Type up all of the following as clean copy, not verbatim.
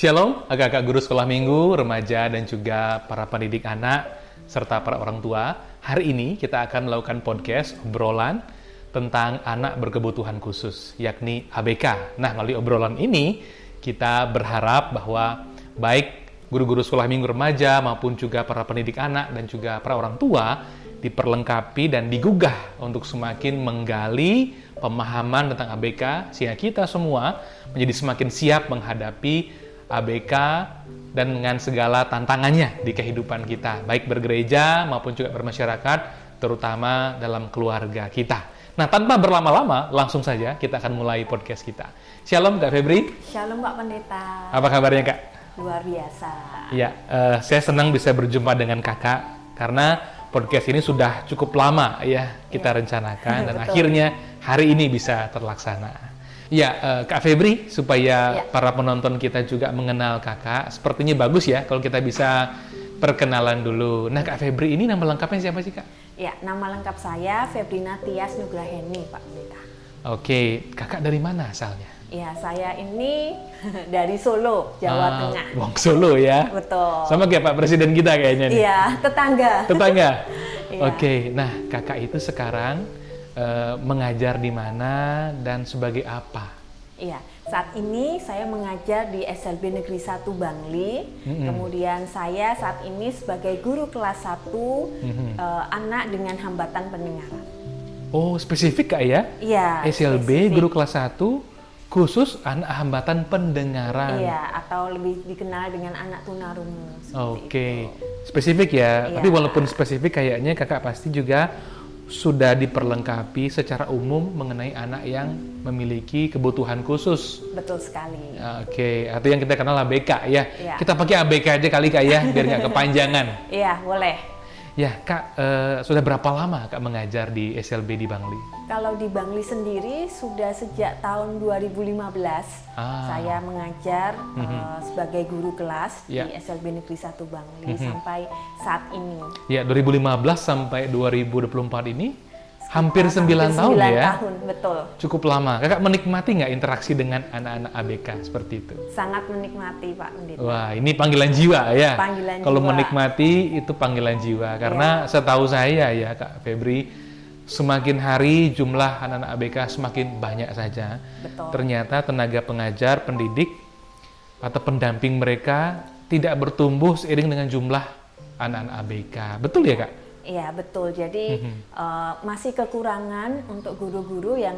Shalom, kakak-kakak guru sekolah minggu, remaja, dan juga para pendidik anak, serta para orang tua. Hari ini kita akan melakukan podcast obrolan tentang anak berkebutuhan khusus, yakni ABK. Nah, melalui obrolan ini, kita berharap bahwa baik guru-guru sekolah minggu remaja maupun juga para pendidik anak dan juga para orang tua diperlengkapi dan digugah untuk semakin menggali pemahaman tentang ABK sehingga kita semua menjadi semakin siap menghadapi ABK dan dengan segala tantangannya di kehidupan kita, baik bergereja maupun juga bermasyarakat, terutama dalam keluarga kita. Nah, tanpa berlama-lama, langsung saja kita akan mulai podcast kita. Shalom Kak Febri. Shalom Pak Pendeta. Apa kabarnya Kak? Luar biasa. Ya, saya senang bisa berjumpa dengan Kakak karena podcast ini sudah cukup lama ya kita rencanakan dan akhirnya hari ini bisa terlaksana. Ya, Kak Febri, supaya para penonton kita juga mengenal Kakak, sepertinya bagus ya kalau kita bisa perkenalan dulu. Nah, Kak Febri ini nama lengkapnya siapa sih Kak? Ya, nama lengkap saya Febrina Tias Nugraheni Pak Pendeta. Oke, Kakak dari mana asalnya? Ya, saya ini dari Solo, Jawa Tengah. Wong Solo ya? Betul. Sama kayak Pak Presiden kita kayaknya nih. Iya, tetangga. Tetangga? Iya. Oke, nah Kakak itu sekarang mengajar di mana dan sebagai apa? Iya, saat ini saya mengajar di SLB Negeri 1 Bangli. Kemudian saya saat ini sebagai guru kelas 1 anak dengan hambatan pendengaran. Oh, spesifik Kak ya? Iya. SLB spesifik. guru kelas 1 khusus anak hambatan pendengaran. Iya, atau lebih dikenal dengan anak tunarungu. Oke, spesifik ya. Iya. Tapi walaupun spesifik kayaknya Kakak pasti juga sudah diperlengkapi secara umum mengenai anak yang memiliki kebutuhan khusus. Betul sekali. Oke, atau yang kita kenal ABK ya. Iya. Kita pakai ABK aja kali Kak ya, biar nggak kepanjangan. Iya, boleh. Ya Kak, sudah berapa lama Kak mengajar di SLB di Bangli? Kalau di Bangli sendiri sudah sejak tahun 2015 saya mengajar sebagai guru kelas di SLB Negeri 1 Bangli sampai saat ini. Ya, 2015 sampai 2024 ini hampir 9 tahun ya? 9 tahun, betul. Cukup lama. Kakak menikmati nggak interaksi dengan anak-anak ABK seperti itu? Sangat menikmati Pak Pendeta. Wah, ini panggilan jiwa ya? Panggilan Kalau jiwa. menikmati itu panggilan jiwa. Karena setahu saya ya Kak Febri, semakin hari jumlah anak-anak ABK semakin banyak saja. Betul. Ternyata tenaga pengajar, pendidik, atau pendamping mereka tidak bertumbuh seiring dengan jumlah anak-anak ABK. Betul ya Kak? Iya, betul. Jadi masih kekurangan untuk guru-guru yang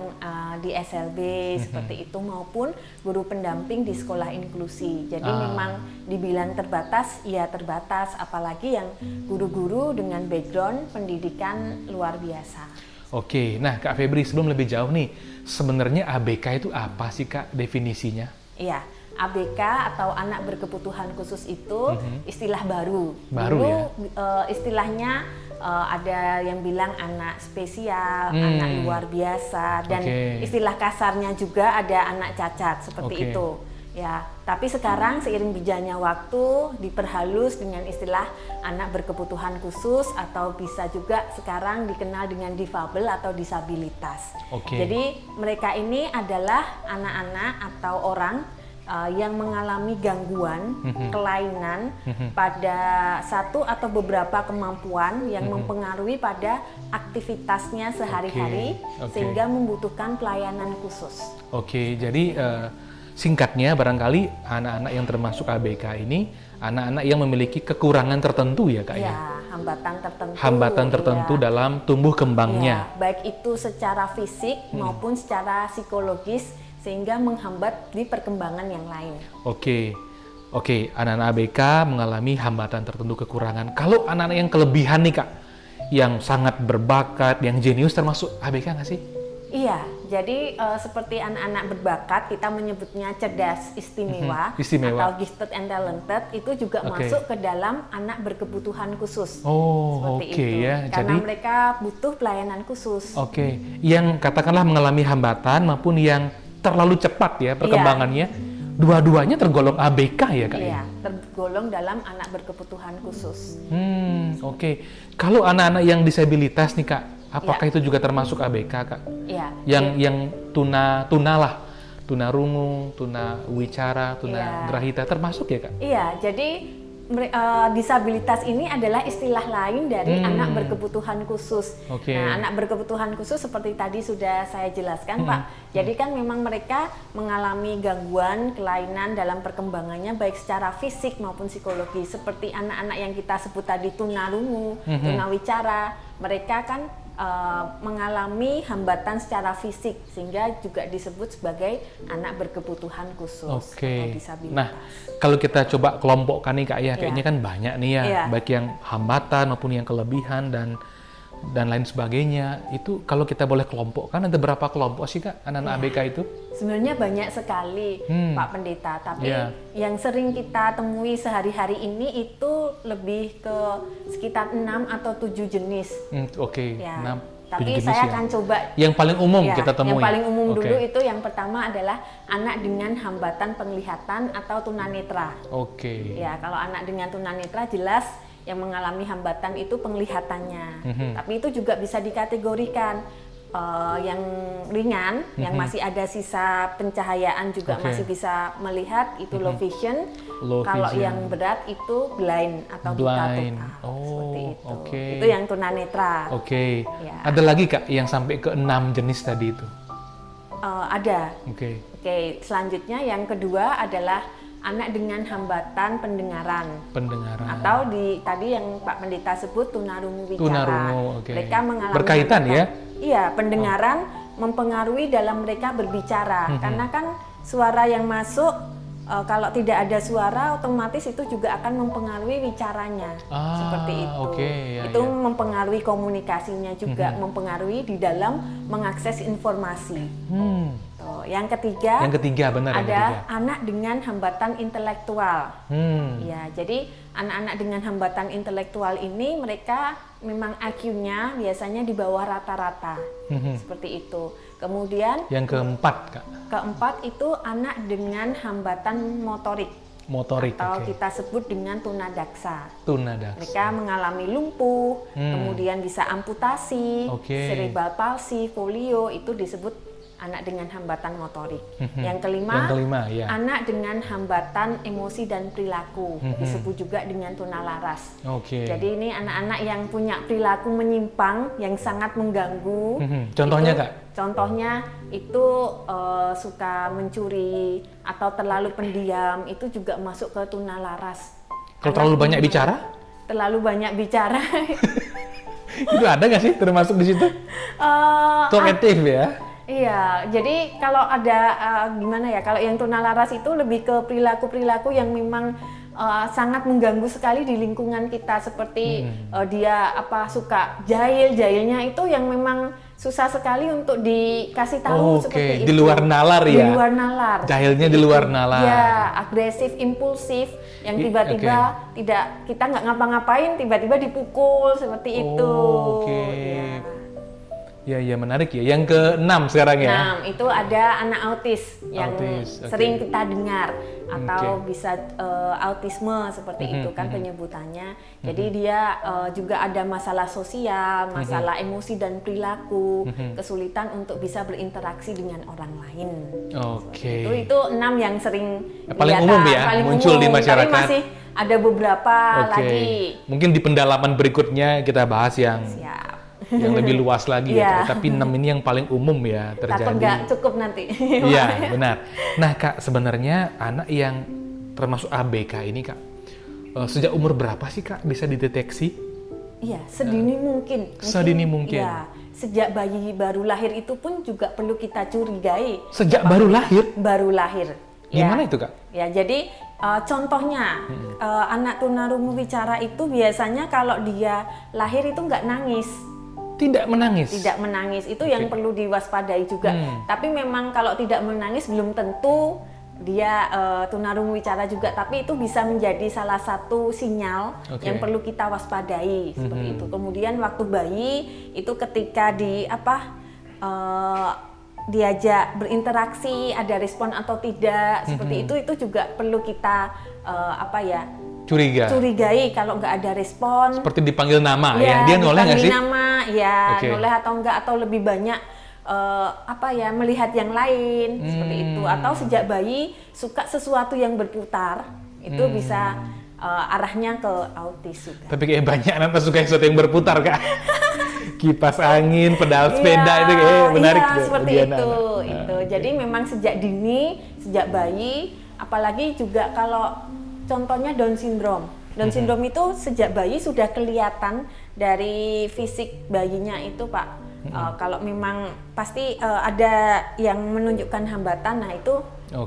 di SLB seperti itu maupun guru pendamping di sekolah inklusi. Jadi memang dibilang terbatas, ya terbatas, apalagi yang guru-guru dengan background pendidikan luar biasa. Oke, nah Kak Febri, sebelum lebih jauh nih, sebenarnya ABK itu apa sih Kak definisinya? Iya, ABK atau anak berkebutuhan khusus itu istilah baru. Baru Dulu, ya? Istilahnya ada yang bilang anak spesial, anak luar biasa, dan istilah kasarnya juga ada anak cacat seperti itu. Ya, tapi sekarang seiring berjalannya waktu diperhalus dengan istilah anak berkebutuhan khusus atau bisa juga sekarang dikenal dengan difabel atau disabilitas. Jadi mereka ini adalah anak-anak atau orang yang mengalami gangguan, kelainan pada satu atau beberapa kemampuan yang mempengaruhi pada aktivitasnya sehari-hari sehingga membutuhkan pelayanan khusus. Oke, jadi singkatnya barangkali anak-anak yang termasuk ABK ini anak-anak yang memiliki kekurangan tertentu ya Kak ya? Ya, hambatan tertentu. Hambatan tertentu dalam tumbuh kembangnya. Ya, baik itu secara fisik maupun secara psikologis sehingga menghambat di perkembangan yang lain. Oke, anak-anak ABK mengalami hambatan tertentu, kekurangan. Kalau anak-anak yang kelebihan nih Kak, yang sangat berbakat, yang jenius termasuk ABK nggak sih? Iya, jadi seperti anak-anak berbakat, kita menyebutnya cerdas istimewa, Istimewa. atau gifted and talented, itu juga masuk ke dalam anak berkebutuhan khusus. Oh, seperti itu. Ya. Karena Jadi mereka butuh pelayanan khusus. Yang katakanlah mengalami hambatan maupun yang terlalu cepat ya perkembangannya, dua-duanya tergolong ABK ya Kak? Iya, tergolong dalam anak berkebutuhan khusus. Kalau anak-anak yang disabilitas nih Kak, apakah itu juga termasuk ABK Kak? Iya. Yang tuna lah, tunarungu, tunawicara, tunagrahita termasuk ya Kak? Iya, jadi disabilitas ini adalah istilah lain dari anak berkebutuhan khusus. Nah, anak berkebutuhan khusus seperti tadi sudah saya jelaskan, Pak. Jadi kan memang mereka mengalami gangguan, kelainan dalam perkembangannya baik secara fisik maupun psikologi. Seperti anak-anak yang kita sebut tadi tunarungu, tunawicara, mereka kan mengalami hambatan secara fisik sehingga juga disebut sebagai anak berkebutuhan khusus atau disabilitas. Nah, kalau kita coba kelompokkan nih Kak ya, kayaknya kan banyak nih ya, baik yang hambatan maupun yang kelebihan dan lain sebagainya. Itu kalau kita boleh kelompokkan, ada berapa kelompok sih Kak anak-anak ABK itu? Sebenarnya banyak sekali Pak Pendeta, tapi yang sering kita temui sehari-hari ini itu lebih ke sekitar 6 atau 7 jenis. 6, tapi saya akan coba yang paling umum kita temui. Yang paling umum dulu itu yang pertama adalah anak dengan hambatan penglihatan atau tunanetra. Ya, kalau anak dengan tunanetra jelas yang mengalami hambatan itu penglihatannya. Tapi itu juga bisa dikategorikan yang ringan, yang masih ada sisa pencahayaan juga masih bisa melihat, itu low vision. Kalau yang berat itu blind atau buta total. Seperti itu. Itu yang tunanetra. Ya. Ada lagi Kak yang sampai ke 6 jenis tadi itu? Ada. Selanjutnya yang kedua adalah anak dengan hambatan pendengaran. Atau tadi yang Pak Pendeta sebut tunarungu wicara. Mereka mengalami berkaitan hambatan. Ya? Iya, pendengaran mempengaruhi dalam mereka berbicara. Karena kan suara yang masuk, kalau tidak ada suara otomatis itu juga akan mempengaruhi wicaranya. Seperti itu. Itu mempengaruhi komunikasinya juga, mempengaruhi di dalam mengakses informasi. Yang ketiga benar, ada anak dengan hambatan intelektual. Ya, jadi anak-anak dengan hambatan intelektual ini mereka memang IQ-nya biasanya di bawah rata-rata. Seperti itu. Kemudian yang keempat Kak. Keempat itu anak dengan hambatan motorik atau kita sebut dengan tunadaksa. Mereka mengalami lumpuh, kemudian bisa amputasi, cerebral palsy, polio, itu disebut anak dengan hambatan motorik. Yang kelima anak dengan hambatan emosi dan perilaku, disebut juga dengan tunalaras. Jadi ini anak-anak yang punya perilaku menyimpang yang sangat mengganggu. Contohnya Kak? Contohnya itu suka mencuri atau terlalu pendiam, itu juga masuk ke tunalaras. Kalau terlalu banyak bicara? Terlalu banyak bicara. Itu ada nggak sih termasuk di situ? Talkative ya? Iya, jadi kalau ada gimana ya, kalau yang tunalaras itu lebih ke perilaku-perilaku yang memang sangat mengganggu sekali di lingkungan kita, seperti dia suka jahilnya itu yang memang susah sekali untuk dikasih tahu seperti itu. Di luar nalar ya? Di luar nalar. Jahilnya di luar nalar. Ya, agresif, impulsif, yang tiba-tiba kita nggak ngapa-ngapain, tiba-tiba dipukul seperti itu. Ya, menarik ya. Yang ke-6 sekarang ya? 6, itu ada anak autis yang sering kita dengar. Atau bisa autisme seperti itu kan penyebutannya. Jadi dia juga ada masalah sosial, masalah emosi dan perilaku, kesulitan untuk bisa berinteraksi dengan orang lain. Itu 6 yang sering paling umum ya, muncul di masyarakat. Tapi masih ada beberapa lagi. Mungkin di pendalaman berikutnya kita bahas yang yang lebih luas lagi ya. Tapi 6 ini yang paling umum ya terjadi. Takut nggak cukup nanti. Iya, benar. Nah Kak, sebenarnya anak yang termasuk ABK ini Kak, sejak umur berapa sih Kak bisa dideteksi? Iya, sedini mungkin. Sedini mungkin. Iya, sejak bayi baru lahir itu pun juga perlu kita curigai. Sejak baru lahir? Baru lahir. Gimana itu Kak? Ya, jadi contohnya anak tunarungu wicara itu biasanya kalau dia lahir itu nggak nangis. Tidak menangis? Tidak menangis, itu yang perlu diwaspadai juga. Tapi memang kalau tidak menangis belum tentu dia tunarungu wicara juga, tapi itu bisa menjadi salah satu sinyal yang perlu kita waspadai seperti itu. Kemudian waktu bayi itu ketika diajak berinteraksi, ada respon atau tidak seperti itu juga perlu kita curigai kalau nggak ada respon. Seperti dipanggil nama ya, dia noleh nggak sih? Nama, noleh atau enggak, atau lebih banyak melihat yang lain seperti itu, atau sejak bayi suka sesuatu yang berputar, itu bisa arahnya ke autis juga. Tapi kayak banyak anak suka sesuatu yang berputar, Kak. Kipas angin, pedal sepeda itu kayak menarik tuh. Seperti itu. Itu. Jadi memang sejak dini, sejak bayi, apalagi juga kalau contohnya Down syndrome. Down syndrome itu sejak bayi sudah kelihatan dari fisik bayinya itu, Pak. Kalau memang pasti ada yang menunjukkan hambatan, nah itu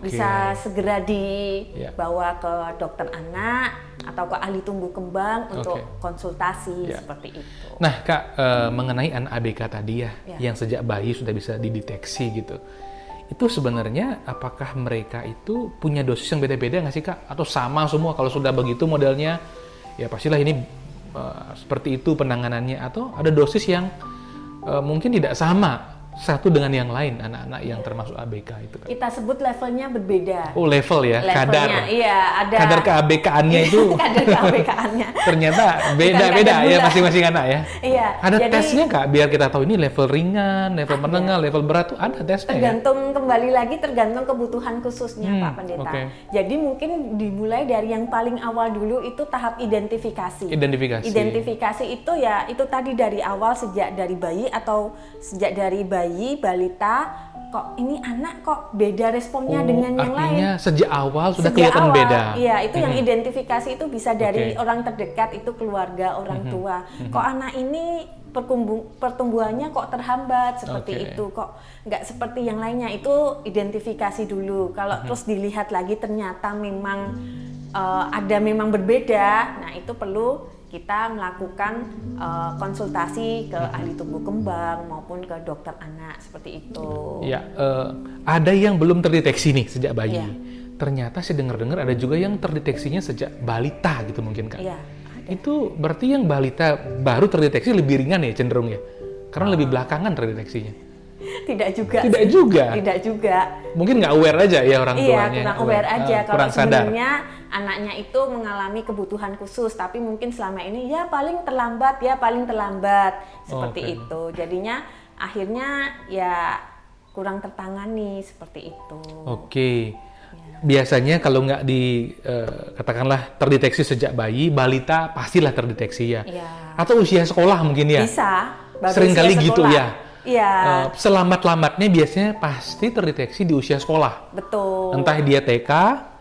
bisa segera dibawa ke dokter anak atau ke ahli tumbuh kembang untuk konsultasi seperti itu. Nah, Kak, mengenai anak ABK tadi yang sejak bayi sudah bisa dideteksi gitu. Itu sebenarnya apakah mereka itu punya dosis yang beda-beda nggak sih, Kak? Atau sama semua kalau sudah begitu modelnya, ya pastilah ini seperti itu penanganannya, atau ada dosis yang mungkin tidak sama satu dengan yang lain, anak-anak yang termasuk ABK itu, Kak? Kita sebut levelnya berbeda. Oh, level ya? Levelnya, ada. Kadar ke-ABK-annya itu. Kadar ke-ABK-annya. Ternyata beda-beda ya masing-masing anak ya? Iya. Ada tesnya, Kak? Biar kita tahu ini level ringan, level menengah, level berat tuh ada tesnya. Tergantung, kembali lagi tergantung kebutuhan khususnya, Pak Pendeta. Jadi mungkin dimulai dari yang paling awal dulu, itu tahap identifikasi. Identifikasi itu ya, itu tadi dari awal, sejak dari bayi atau sejak dari bayi, balita, kok ini anak kok beda responnya dengan yang lain. Artinya sejak awal sudah kelihatan beda. Iya, itu yang identifikasi itu bisa dari orang terdekat, itu keluarga, orang tua. Kok anak ini pertumbuhannya kok terhambat seperti itu, kok nggak seperti yang lainnya. Itu identifikasi dulu. Kalau terus dilihat lagi ternyata memang ada memang berbeda, nah itu perlu kita melakukan konsultasi ke ahli tumbuh kembang maupun ke dokter anak seperti itu. Ya, ada yang belum terdeteksi nih sejak bayi. Ternyata saya dengar-dengar ada juga yang terdeteksinya sejak balita gitu mungkin, Kak. Iya. Itu berarti yang balita baru terdeteksi lebih ringan ya cenderung ya? Karena lebih belakangan terdeteksinya. Tidak juga. Tidak juga. Mungkin nggak aware aja ya orang tuanya. Iya, kurang aware aja. Kalau sebenarnya anaknya itu mengalami kebutuhan khusus, tapi mungkin selama ini ya paling terlambat seperti itu. Jadinya akhirnya ya kurang tertangani seperti itu. Biasanya kalau nggak katakanlah terdeteksi sejak bayi, balita pastilah terdeteksi ya. Atau usia sekolah mungkin ya. Bisa. Seringkali gitu ya. Iya. Selamat-lamatnya biasanya pasti terdeteksi di usia sekolah. Betul. Entah dia TK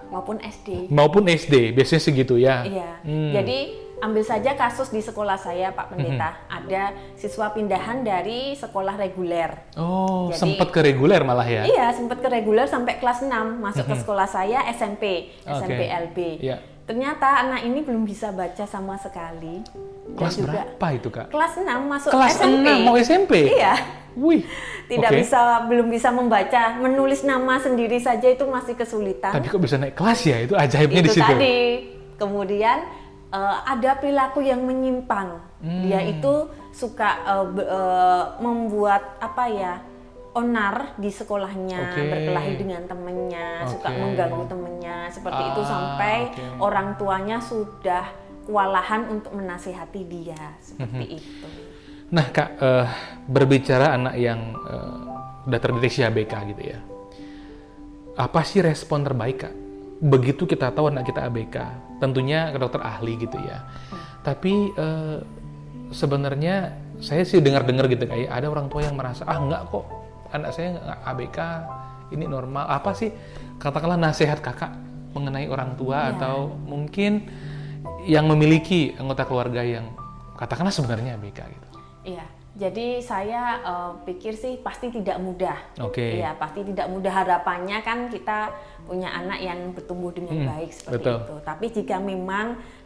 maupun SD, biasanya segitu ya. Iya. Jadi ambil saja kasus di sekolah saya, Pak Pendeta. Ada siswa pindahan dari sekolah reguler. Oh, sempat ke reguler malah ya? Iya, sempat ke reguler sampai kelas 6, masuk ke sekolah saya SMP LB. Ternyata anak ini belum bisa baca sama sekali. Kelas berapa itu, Kak? Kelas 6 masuk kelas SMP. Kelas 6 mau SMP? Iya. Wih. Belum bisa membaca, menulis nama sendiri saja itu masih kesulitan. Tapi kok bisa naik kelas ya? Itu ajaibnya di situ. Itu tadi. Kemudian ada perilaku yang menyimpang. Dia itu suka membuat onar di sekolahnya, berkelahi dengan temennya, suka mengganggu temennya, seperti itu sampai orang tuanya sudah kewalahan untuk menasihati dia, seperti itu. Nah, Kak, berbicara anak yang udah terdeteksi ABK gitu ya, apa sih respon terbaik, Kak? Begitu kita tahu anak kita ABK, tentunya ke dokter ahli gitu ya. Tapi sebenarnya saya sih dengar-dengar gitu, kayak ada orang tua yang merasa enggak kok, anak saya nggak ABK, ini normal. Apa sih katakanlah nasihat Kakak mengenai orang tua atau mungkin yang memiliki anggota keluarga yang katakanlah sebenarnya ABK gitu? Iya, jadi saya pikir sih pasti tidak mudah. Iya, pasti tidak mudah. Harapannya kan kita punya anak yang bertumbuh dengan baik seperti itu. Tapi jika memang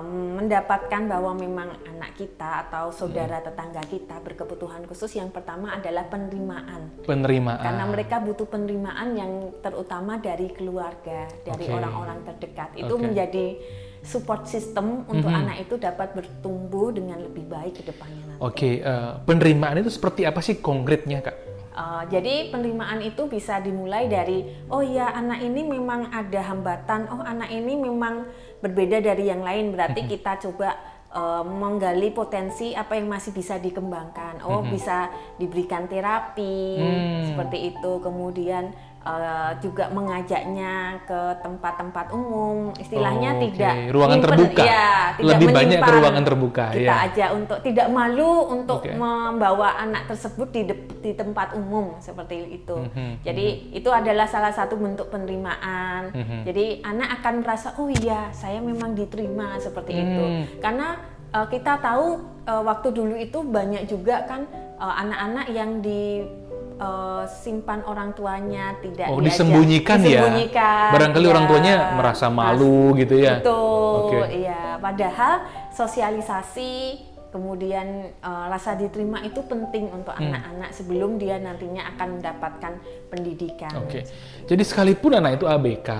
mendapatkan bahwa memang anak kita atau saudara tetangga kita berkebutuhan khusus, yang pertama adalah penerimaan. Karena mereka butuh penerimaan yang terutama dari keluarga, dari orang-orang terdekat. Itu menjadi support system untuk anak itu dapat bertumbuh dengan lebih baik ke depannya nanti. Penerimaan itu seperti apa sih konkretnya, Kak? Jadi penerimaan itu bisa dimulai dari, oh ya anak ini memang ada hambatan, oh anak ini memang berbeda dari yang lain, berarti kita coba menggali potensi apa yang masih bisa dikembangkan. Bisa diberikan terapi seperti itu. Kemudian juga mengajaknya ke tempat-tempat umum, istilahnya tidak ruangan terbuka, tidak lebih banyak ke ruangan terbuka. Kita ajak untuk tidak malu untuk membawa anak tersebut di tempat umum seperti itu. Jadi itu adalah salah satu bentuk penerimaan. Jadi anak akan merasa oh iya saya memang diterima seperti itu. Karena kita tahu waktu dulu itu banyak juga kan anak-anak yang simpan orang tuanya, tidak disembunyikan ya. Barangkali orang tuanya merasa malu gitu ya. Betul, iya. Padahal sosialisasi kemudian rasa diterima itu penting untuk anak-anak sebelum dia nantinya akan mendapatkan pendidikan. Jadi sekalipun anak itu ABK,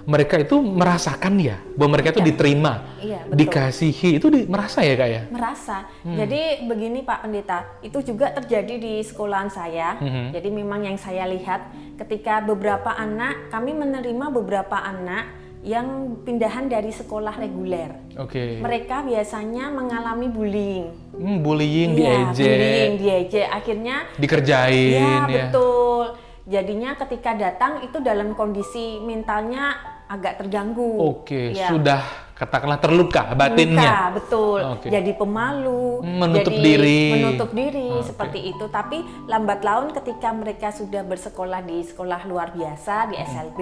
mereka itu merasakan ya bahwa mereka itu diterima, dikasihi, itu merasa ya Kak ya? Merasa. Jadi begini Pak Pendeta, itu juga terjadi di sekolahan saya. Jadi memang yang saya lihat ketika beberapa anak, kami menerima beberapa anak yang pindahan dari sekolah reguler. Mereka biasanya mengalami bullying. Bullying, diejek, akhirnya dikerjain. Betul. Jadinya ketika datang itu dalam kondisi mentalnya agak terganggu. Sudah katakanlah terluka batinnya. Betul. Jadi pemalu, menutup diri seperti itu. Tapi lambat laun ketika mereka sudah bersekolah di sekolah luar biasa di SLB,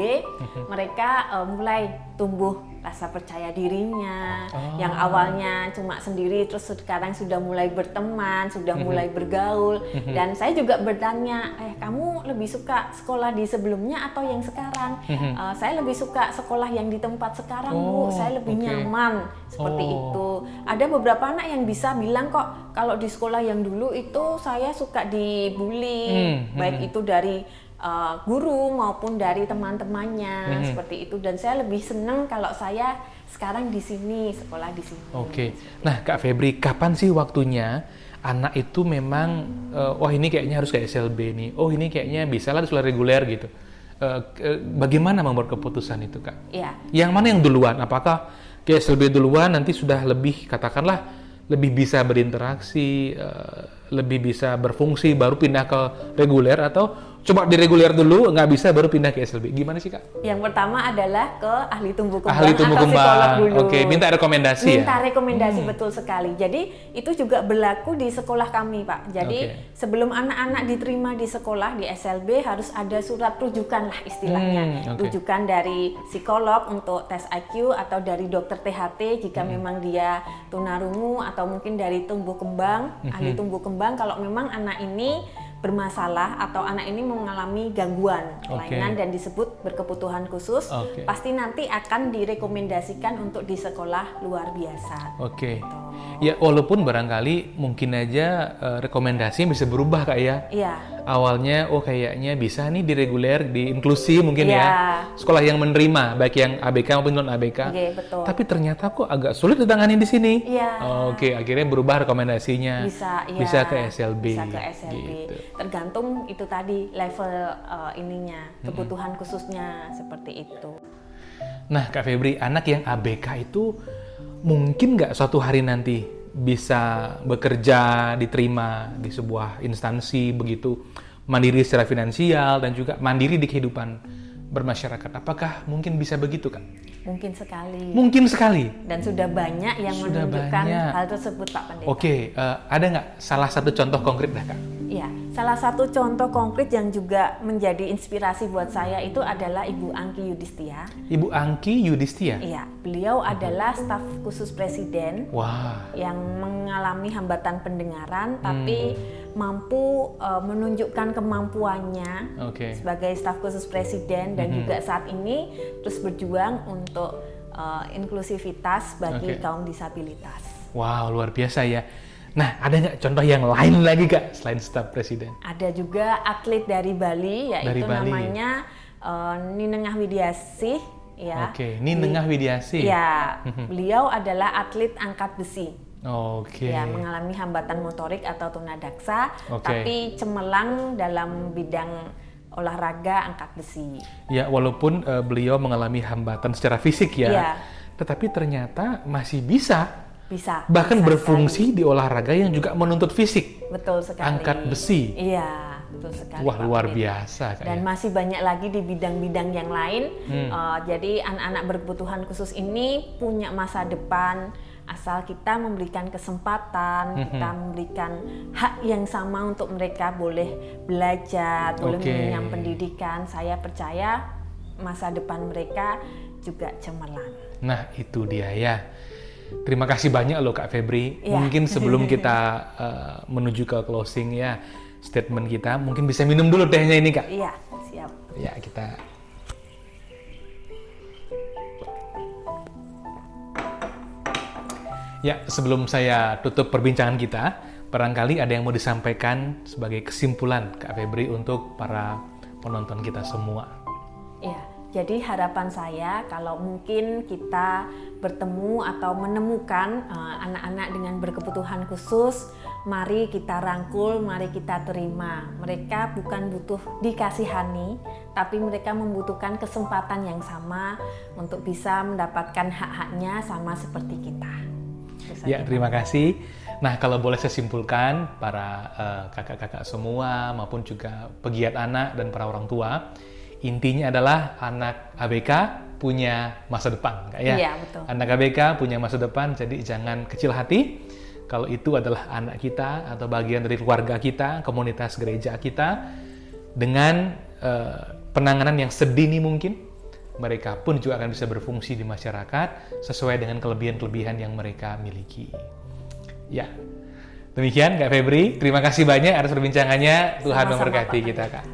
mereka mulai tumbuh rasa percaya dirinya. Yang awalnya cuma sendiri terus sekarang sudah mulai berteman, sudah mulai bergaul. Dan saya juga bertanya, kamu lebih suka sekolah di sebelumnya atau yang sekarang? Saya lebih suka sekolah yang di tempat sekarang, Bu. Saya lebih nyaman seperti itu. Ada beberapa anak yang bisa bilang kok kalau di sekolah yang dulu itu saya suka dibully, baik itu dari guru maupun dari teman-temannya seperti itu. Dan saya lebih senang kalau saya sekarang di sini, sekolah di sini. Nah Kak Febri, kapan sih waktunya anak itu memang ini kayaknya harus ke SLB nih, ini kayaknya bisa lah di sekolah reguler gitu. Bagaimana membuat keputusan itu Kak? Yang mana yang duluan? Apakah ke SLB duluan nanti sudah lebih katakanlah lebih bisa berinteraksi, lebih bisa berfungsi baru pindah ke reguler, atau coba di reguler dulu nggak bisa baru pindah ke SLB? Gimana sih Kak? Yang pertama adalah ke ahli tumbuh kembang atau psikolog dulu. Minta rekomendasi. Betul sekali. Jadi itu juga berlaku di sekolah kami Pak. Jadi sebelum anak-anak diterima di sekolah di SLB harus ada surat rujukan lah istilahnya. Rujukan dari psikolog untuk tes IQ atau dari dokter THT jika memang dia tunarungu, atau mungkin dari tumbuh kembang, ahli tumbuh kembang kalau memang anak ini bermasalah atau anak ini mengalami gangguan kelainan dan disebut berkebutuhan khusus, pasti nanti akan direkomendasikan untuk di sekolah luar biasa. Ya walaupun barangkali mungkin aja rekomendasinya bisa berubah Kak ya. Awalnya kayaknya bisa nih di reguler, di inklusi mungkin ya. Sekolah yang menerima baik yang ABK maupun non ABK. Tapi ternyata kok agak sulit ditangani di sini. Akhirnya berubah rekomendasinya. Bisa ke SLB. Gitu. Tergantung itu tadi level kebutuhan khususnya seperti itu. Nah Kak Febri, anak yang ABK itu mungkin nggak suatu hari nanti bisa bekerja, diterima di sebuah instansi begitu, mandiri secara finansial dan juga mandiri di kehidupan bermasyarakat? Apakah mungkin bisa begitu Kak? Mungkin sekali. Mungkin sekali. Dan sudah banyak yang menunjukkan hal tersebut Pak Pendeta. Ada nggak salah satu contoh konkret dah Kak? Iya, salah satu contoh konkret yang juga menjadi inspirasi buat saya itu adalah Ibu Angki Yudhistia. Ibu Angki Yudhistia? Iya, beliau adalah staf khusus presiden yang mengalami hambatan pendengaran, tapi mampu menunjukkan kemampuannya sebagai staf khusus presiden dan juga saat ini terus berjuang untuk inklusivitas bagi kaum disabilitas. Wow, luar biasa ya. Nah, ada nggak contoh yang lain lagi Kak selain staf presiden? Ada juga atlet dari Bali, yaitu namanya Ninengah Widiasih. Ya. Ninengah Widiasih. Ya, beliau adalah atlet angkat besi. Ya, mengalami hambatan motorik atau tunadaksa, tapi cemerlang dalam bidang olahraga angkat besi. Ya, walaupun beliau mengalami hambatan secara fisik ya, tetapi ternyata masih bisa Bisa. Bahkan bisa berfungsi sekali. di olahraga yang juga menuntut fisik. Betul sekali. Angkat besi. Iya, betul sekali. Wah, Pak luar Udin. biasa Kak. Dan ya. masih banyak lagi di bidang-bidang yang lain. Jadi anak-anak berkebutuhan khusus ini punya masa depan asal kita memberikan kesempatan, kita memberikan hak yang sama untuk mereka boleh belajar, boleh mengenyam pendidikan. Saya percaya masa depan mereka juga cemerlang. Nah, itu dia ya. Terima kasih banyak loh Kak Febri. Ya. Mungkin sebelum kita menuju ke closing ya, statement kita, mungkin bisa minum dulu tehnya ini Kak. Iya, siap. Ya, kita. Ya, sebelum saya tutup perbincangan kita, barangkali ada yang mau disampaikan sebagai kesimpulan Kak Febri untuk para penonton kita semua. Ya, jadi harapan saya kalau mungkin kita bertemu atau menemukan anak-anak dengan berkebutuhan khusus, mari kita rangkul, mari kita terima. Mereka bukan butuh dikasihani, tapi mereka membutuhkan kesempatan yang sama untuk bisa mendapatkan hak-haknya sama seperti kita. Ya, terima kasih. Nah, kalau boleh saya simpulkan, para kakak-kakak semua maupun juga pegiat anak dan para orang tua, intinya adalah anak ABK punya masa depan, Kak ya? Iya, betul. Anak ABK punya masa depan, jadi jangan kecil hati. Kalau itu adalah anak kita atau bagian dari keluarga kita, komunitas gereja kita, dengan penanganan yang sedini mungkin, mereka pun juga akan bisa berfungsi di masyarakat sesuai dengan kelebihan-kelebihan yang mereka miliki. Ya, demikian Kak Febri. Terima kasih banyak atas perbincangannya. Tuhan Sama-sama, memberkati Pak. kita, Kak.